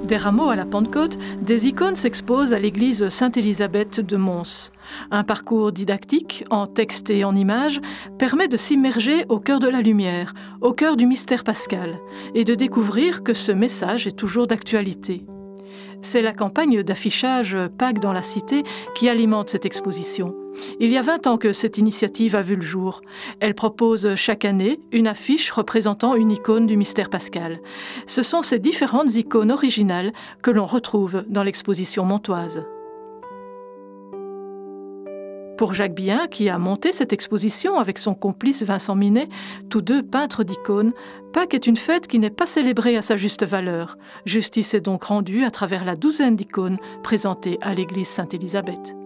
Des rameaux à la Pentecôte, des icônes s'exposent à l'église Sainte-Élisabeth de Mons. Un parcours didactique, en texte et en images, permet de s'immerger au cœur de la lumière, au cœur du mystère pascal, et de découvrir que ce message est toujours d'actualité. C'est la campagne d'affichage Pâques dans la Cité qui alimente cette exposition. Il y a 20 ans que cette initiative a vu le jour. Elle propose chaque année une affiche représentant une icône du mystère pascal. Ce sont ces différentes icônes originales que l'on retrouve dans l'exposition montoise. Pour Jacques Bien, qui a monté cette exposition avec son complice Vincent Minet, tous deux peintres d'icônes, Pâques est une fête qui n'est pas célébrée à sa juste valeur. Justice est donc rendue à travers la douzaine d'icônes présentées à l'église Sainte-Élisabeth.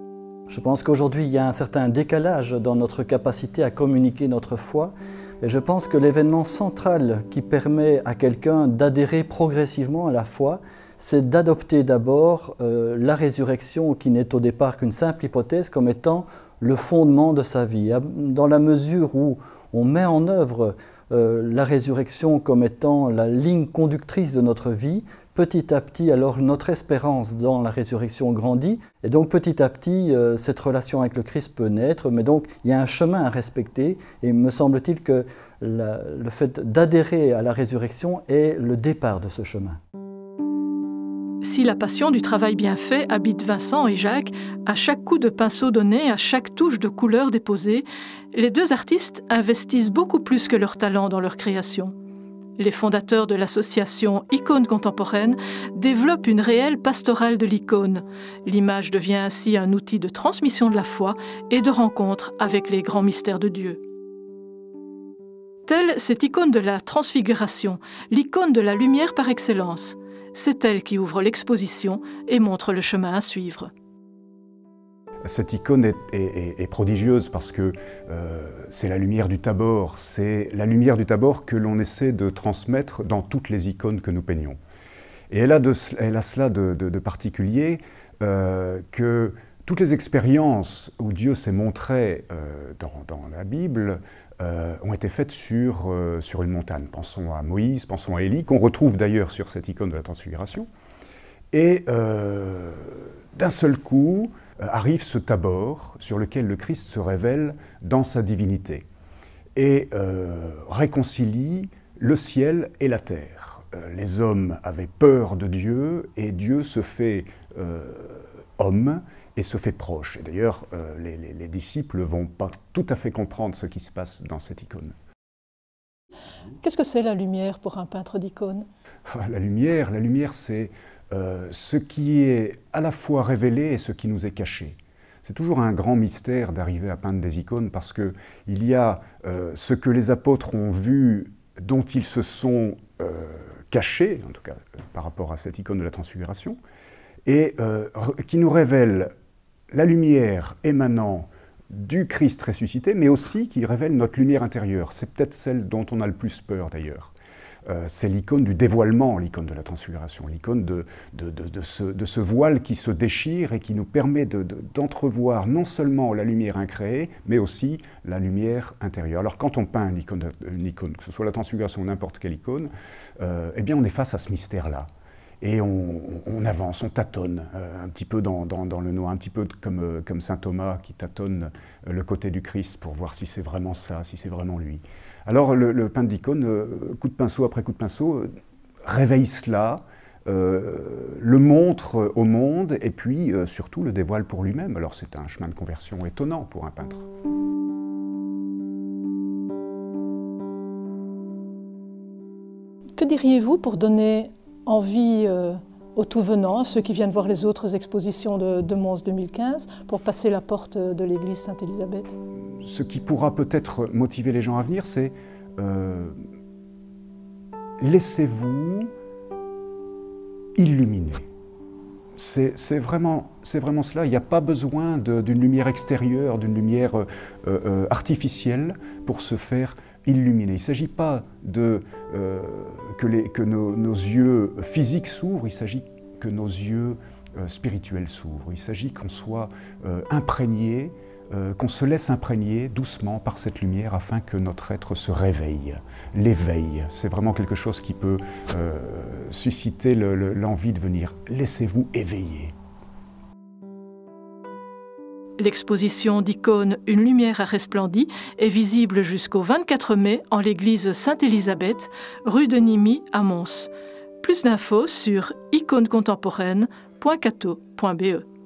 Je pense qu'aujourd'hui, il y a un certain décalage dans notre capacité à communiquer notre foi. Et je pense que l'événement central qui permet à quelqu'un d'adhérer progressivement à la foi, c'est d'adopter d'abord la résurrection qui n'est au départ qu'une simple hypothèse comme étant le fondement de sa vie. Dans la mesure où on met en œuvre la résurrection comme étant la ligne conductrice de notre vie, petit à petit, alors notre espérance dans la résurrection grandit et donc petit à petit, cette relation avec le Christ peut naître, mais donc il y a un chemin à respecter et me semble-t-il que le fait d'adhérer à la résurrection est le départ de ce chemin. Si la passion du travail bien fait habite Vincent et Jacques, à chaque coup de pinceau donné, à chaque touche de couleur déposée, les deux artistes investissent beaucoup plus que leur talent dans leur création. Les fondateurs de l'association Icônes Contemporaines développent une réelle pastorale de l'icône. L'image devient ainsi un outil de transmission de la foi et de rencontre avec les grands mystères de Dieu. Telle cette icône de la transfiguration, l'icône de la lumière par excellence. C'est elle qui ouvre l'exposition et montre le chemin à suivre. Cette icône est prodigieuse parce que c'est la lumière du Tabor. C'est la lumière du Tabor que l'on essaie de transmettre dans toutes les icônes que nous peignons. Et elle a cela de particulier que toutes les expériences où Dieu s'est montré dans la Bible ont été faites sur une montagne. Pensons à Moïse, pensons à Élie, qu'on retrouve d'ailleurs sur cette icône de la Transfiguration. Et d'un seul coup, arrive ce Tabor sur lequel le Christ se révèle dans sa divinité et réconcilie le ciel et la terre. Les hommes avaient peur de Dieu et Dieu se fait homme et se fait proche. Et d'ailleurs, les disciples ne vont pas tout à fait comprendre ce qui se passe dans cette icône. Qu'est-ce que c'est la lumière pour un peintre d'icône? La lumière, c'est ce qui est à la fois révélé et ce qui nous est caché. C'est toujours un grand mystère d'arriver à peindre des icônes parce qu'il y a ce que les apôtres ont vu, dont ils se sont cachés, en tout cas par rapport à cette icône de la Transfiguration, et qui nous révèle la lumière émanant du Christ ressuscité, mais aussi qui révèle notre lumière intérieure. C'est peut-être celle dont on a le plus peur d'ailleurs. C'est l'icône du dévoilement, l'icône de la Transfiguration, l'icône de ce voile qui se déchire et qui nous permet d'entrevoir non seulement la lumière incréée, mais aussi la lumière intérieure. Alors quand on peint une icône, que ce soit la Transfiguration ou n'importe quelle icône, eh bien on est face à ce mystère-là. Et on avance, on tâtonne un petit peu dans le noir, un petit peu comme saint Thomas qui tâtonne le côté du Christ pour voir si c'est vraiment ça, si c'est vraiment lui. Alors le peintre d'icône, coup de pinceau après coup de pinceau, réveille cela, le montre au monde et puis surtout le dévoile pour lui-même. Alors c'est un chemin de conversion étonnant pour un peintre. Que diriez-vous pour donner envie aux tout-venants, à ceux qui viennent voir les autres expositions de Mons 2015, pour passer la porte de l'église Sainte-Élisabeth? Ce qui pourra peut-être motiver les gens à venir, c'est laissez-vous illuminer. C'est vraiment cela. Il n'y a pas besoin d'une lumière extérieure, d'une lumière artificielle pour se faire illuminer. Il ne s'agit pas que nos yeux physiques s'ouvrent, il s'agit que nos yeux spirituels s'ouvrent. Il s'agit qu'on soit imprégné qu'on se laisse imprégner doucement par cette lumière afin que notre être se réveille. L'éveil, c'est vraiment quelque chose qui peut susciter l'envie de venir. Laissez-vous éveiller. L'exposition d'icônes Une lumière a resplendi est visible jusqu'au 24 mai en l'église Sainte-Élisabeth, rue de Nimy à Mons. Plus d'infos sur iconecontemporaine.cato.be.